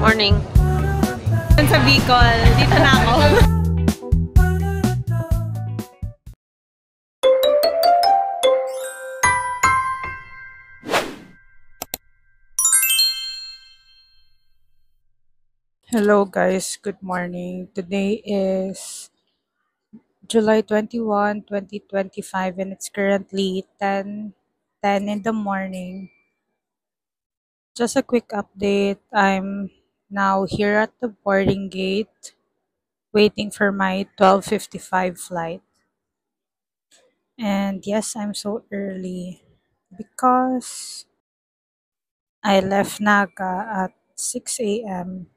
Morning. Sa Bicol, dito na ako. Hello guys, good morning. Today is July 21, 2025 and it's currently 10 in the morning. Just a quick update. I'm now here at the boarding gate waiting for my 12:55 flight. And yes, I'm so early because I left Naga at 6 a.m.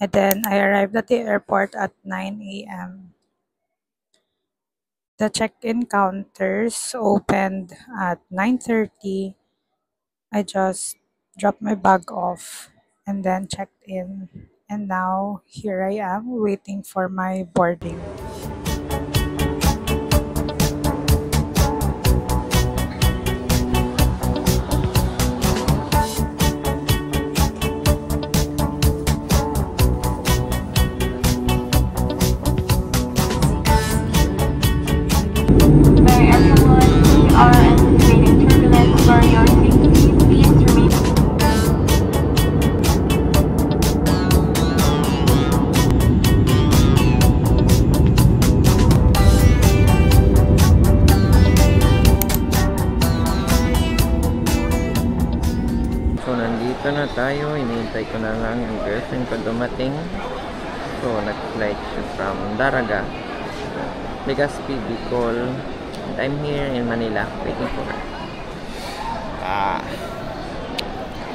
and then I arrived at the airport at 9 a.m. The check-in counters opened at 9:30. I just dropped my bag off and then checked in. And now here I am waiting for my boarding. So, nandito na tayo. Hinihintay ko na lang yung girlfriend ko dumating. So, nag-flight siya from Daraga, Legazpi, Bicol. And I'm here in Manila waiting for her.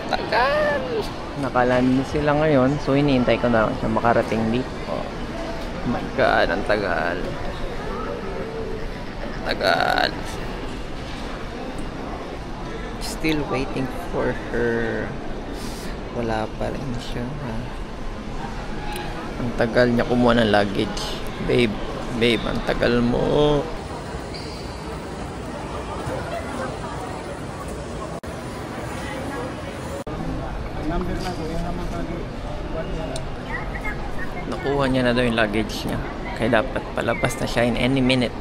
Tagal! Nakaland sila ngayon. So, hinihintay ko na lang siya makarating dito. Oh my God, ang tagal. Tagal. Still waiting for her. Wala pa rin siya. Ang tagal niya kumuha ng luggage. Babe, ang tagal mo. Nakuha niya na daw yung luggage niya. Kaya dapat palabas na siya in any minute.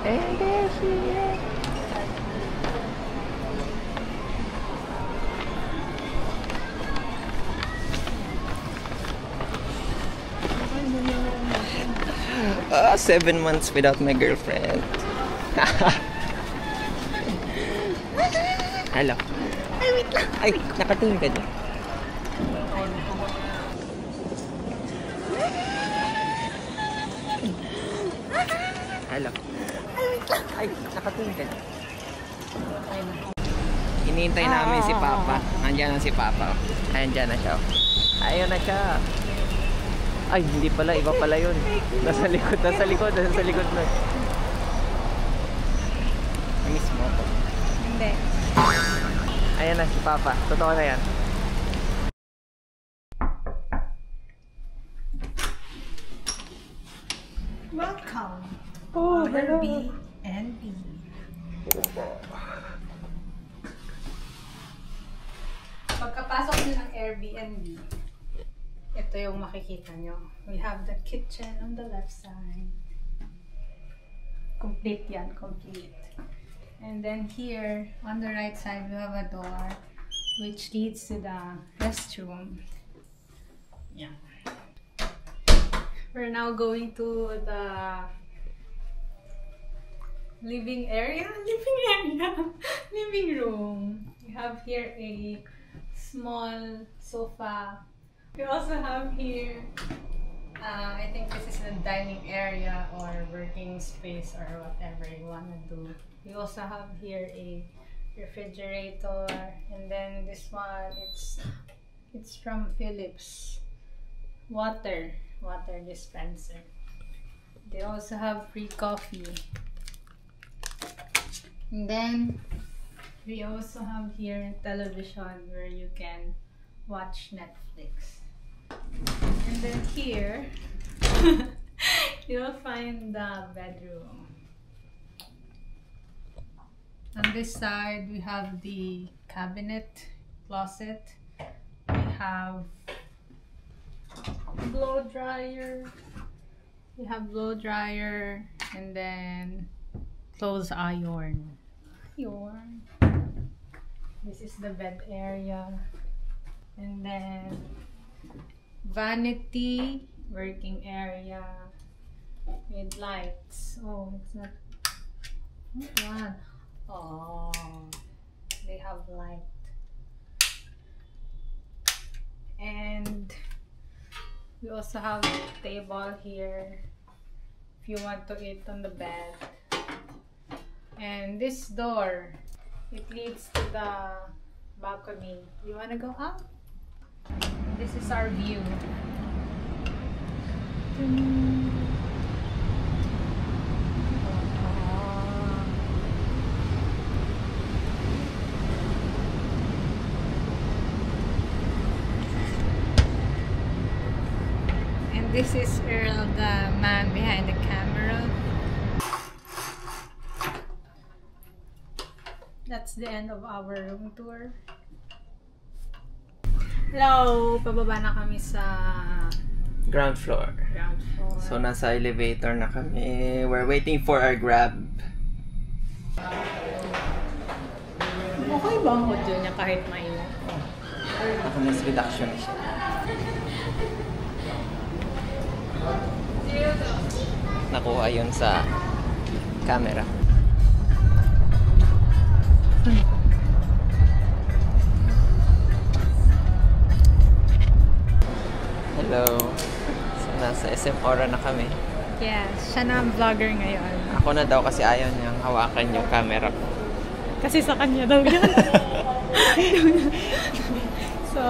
And there she is. Ah, 7 months without my girlfriend. Hello. Ay, wait lang. Ay, nakatingin ka dyan. Hello. Ay, nakatingin ka dyan. Hinihintay namin si Papa. Andiyan na si Papa. Andiyan na siya. Ayun na siya. Ay, hindi pala. Iba pala yun. Nasa likod na. Miss mo ako. Hindi. Ayan na si Papa. Totoo na yan. Welcome. Oh, hello. Airbnb. Pagkapasok nyo ng Airbnb, ito yung makikita nyo. We have the kitchen on the left side. Complete yan, complete. And then here, on the right side, we have a door which leads to the restroom. Yeah. We're now going to the living room. We have here a small sofa. We also have here, I think this is the dining area or working space or whatever you want to do. We also have here a refrigerator, and then this one, it's from Philips. Water dispenser. They also have free coffee. And then we also have here television where you can watch Netflix. And then here, you'll find the bedroom. On this side, we have the cabinet, closet. We have blow dryer. We have blow dryer, and then clothes iron. This is the bed area, and then vanity, working area with lights. Oh, it's not. What one? Oh, they have light. And we also have a table here if you want to eat on the bed. And this door, it leads to the balcony. You wanna go up? This is our view. And this is Earl, the man behind the camera. That's the end of our room tour. Hello! Pababa na kami sa Ground floor. ground floor. So, nasa elevator na kami. We're waiting for our Grab. Okay ba ang audio niya kahit mainit? Noise reduction siya. Nakuha yun sa camera. Hello. So, nasa SM Aura na kami. Yes, siya na ang vlogger ngayon. Ako na daw kasi ayaw niyang hawakan yung camera ko. Kasi sa kanya daw yan. So,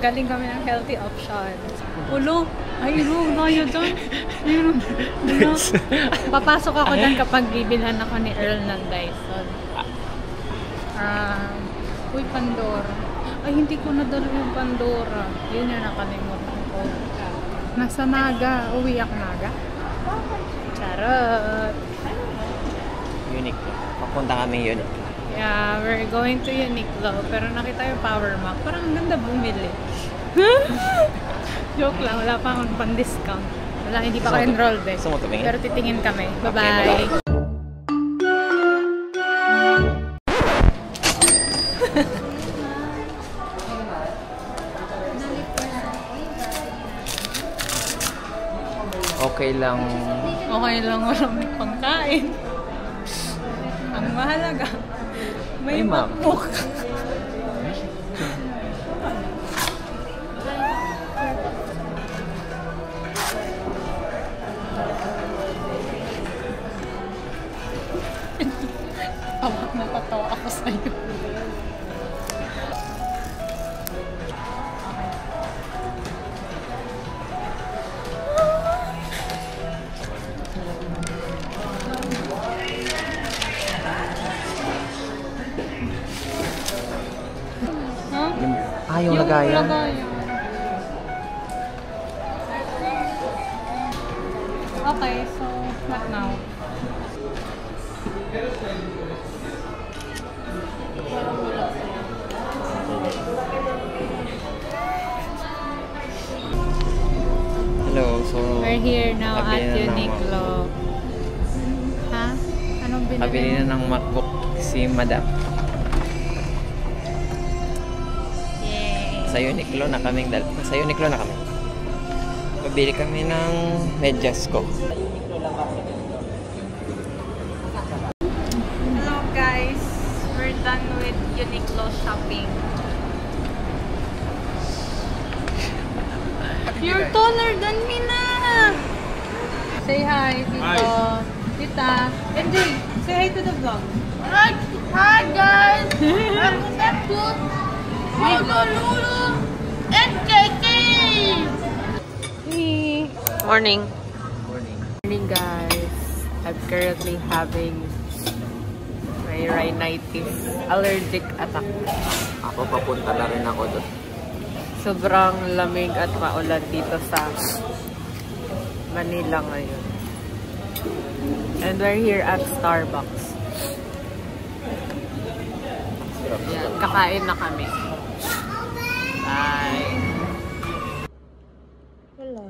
galing kami ng healthy options. Ulo! Ay, ulo! Gaya dyan! Ayun! Ulo! Papasok ako dyan kapag bibilhan ako ni Earl ng Dyson. Uy, Pandora. Ay, hindi ko nadala yung Pandora. Yun yung nakalimutan ko. Nasa Naga. Uwi ako Naga. Charot! Uniqlo. Papunta kami Uniqlo. Yeah, we're going to Uniqlo. Pero nakita yung Power Mac. Parang ang ganda bumili. Joke lang. Wala pa akong pan-discount. Wala, hindi pa ako enrolled eh. Gusto mo tumingin? Pero titingin kami. Bye-bye! Okay, bye-bye. Okay lang. Okay lang walang pangkain. Ang mahalaga, may Ay, ma'am. MacBook. Awak na patawa ako sa'yo. Yung lagayan. Okay, so what now? Hello, so... We're here now at Kabili na ng Uniqlo. Ha? Anong binili? Kabili na ng MacBook si Madam. Yay! Sa Uniqlo na kami. Sa Uniqlo na kami. Pabili kami ng medyas ko. Hello guys, we're done with Uniqlo shopping. You're taller than me na! Say hi, Tito. Tita. MJ, say hi to the vlog. Hi guys! Welcome back to Lulu and KK! Morning. Morning guys, I'm currently having my rhinitis allergic attack. Ako papunta na rin ako doon. Sobrang lamig at maulan dito sa Manila ngayon. And we're here at Starbucks. Yan, kakain na kami. Bye! Hello!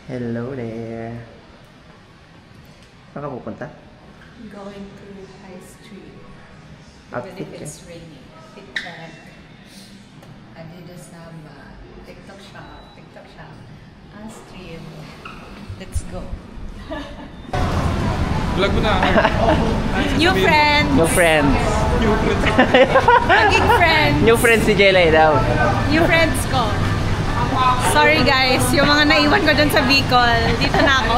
Hello there! Saan ka pupunta? Going to High Street. Outfit Even if ka? it's raining. Fit check. Adidas Samba. TikTok shop. TikTok shop. Street. Let's go. Vlog mo na. New friend! New friends! Naging friend! New friends si Jelay daw. New friends ko. Sorry guys, yung mga naiwan ko dyan sa Bicol, dito na ako.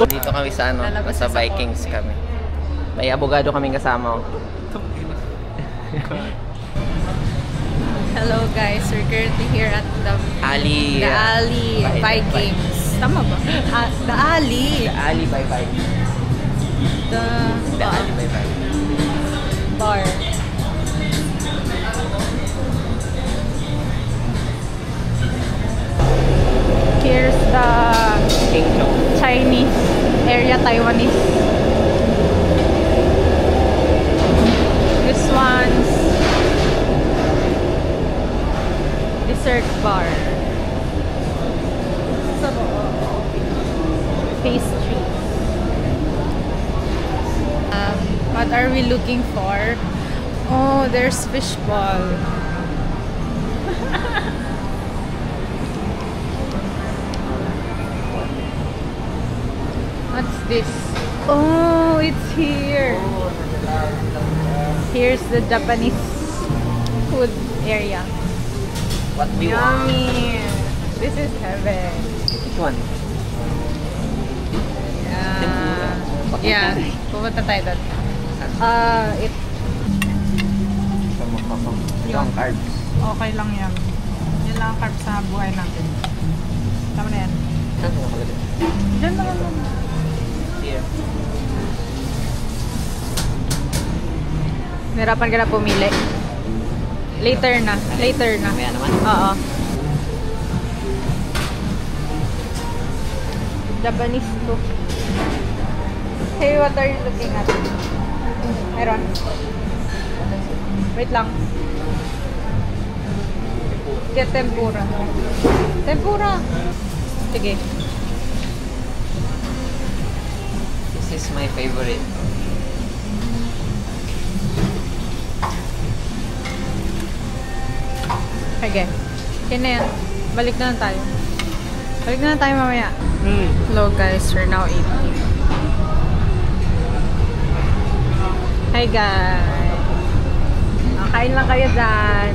Dito kami sa ano, sa Vikings kami. May abogado kaming kasama. Hello guys, we're currently here at the Ali. Ali Vikings. Tama ba? The Ali. The Ali by Vikings. The Ali by Vikings. bar. Here's the King Chong. Chinese area, Taiwanese. This one's dessert bar. Pastry. What are we looking for? Oh, there's fishball. What's this? Oh, it's here. Here's the Japanese food area. What we want? Yummy. This is heaven. Which one? Yeah. Pupunta tayo doon. It Ito ang carbs. okay lang yan. Yan lang ang carb sa buhay natin. Tama na yan. Saan ka nakalagay? Diyan naman. Here. Nahirapan ka na pumili. Later na. Later na. Mamaya naman? Oo. Japanese to. Hey, what are you looking at? Meron. Wait lang. Get tempura. Tempura! Sige. This is my favorite. Sige. Yan na yan. Balik na lang tayo. Balik na lang tayo mamaya. Hello guys, we're now eating. Hi guys. Kain lang kayo dyan.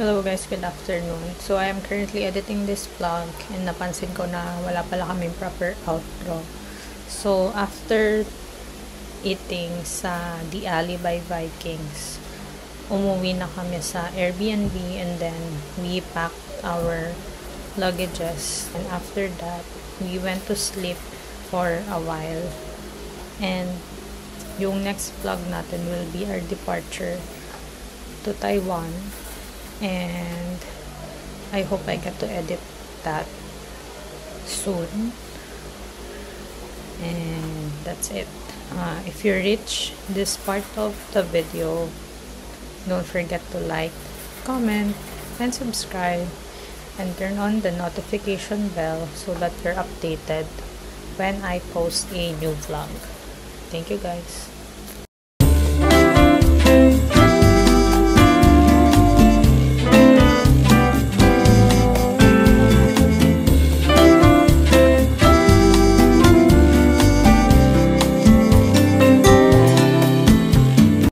Hello guys, good afternoon. So I am currently editing this vlog and napansin ko na wala pala kaming proper outro. So after eating sa The Ali by Vikings, umuwi na kami sa Airbnb and then we packed our luggages, and after that we went to sleep for a while. And yung next vlog natin will be our departure to Taiwan. And I hope I get to edit that soon. And that's it. If you reach this part of the video, don't forget to like, comment, and subscribe, and turn on the notification bell so that you're updated when I post a new vlog. Thank you guys.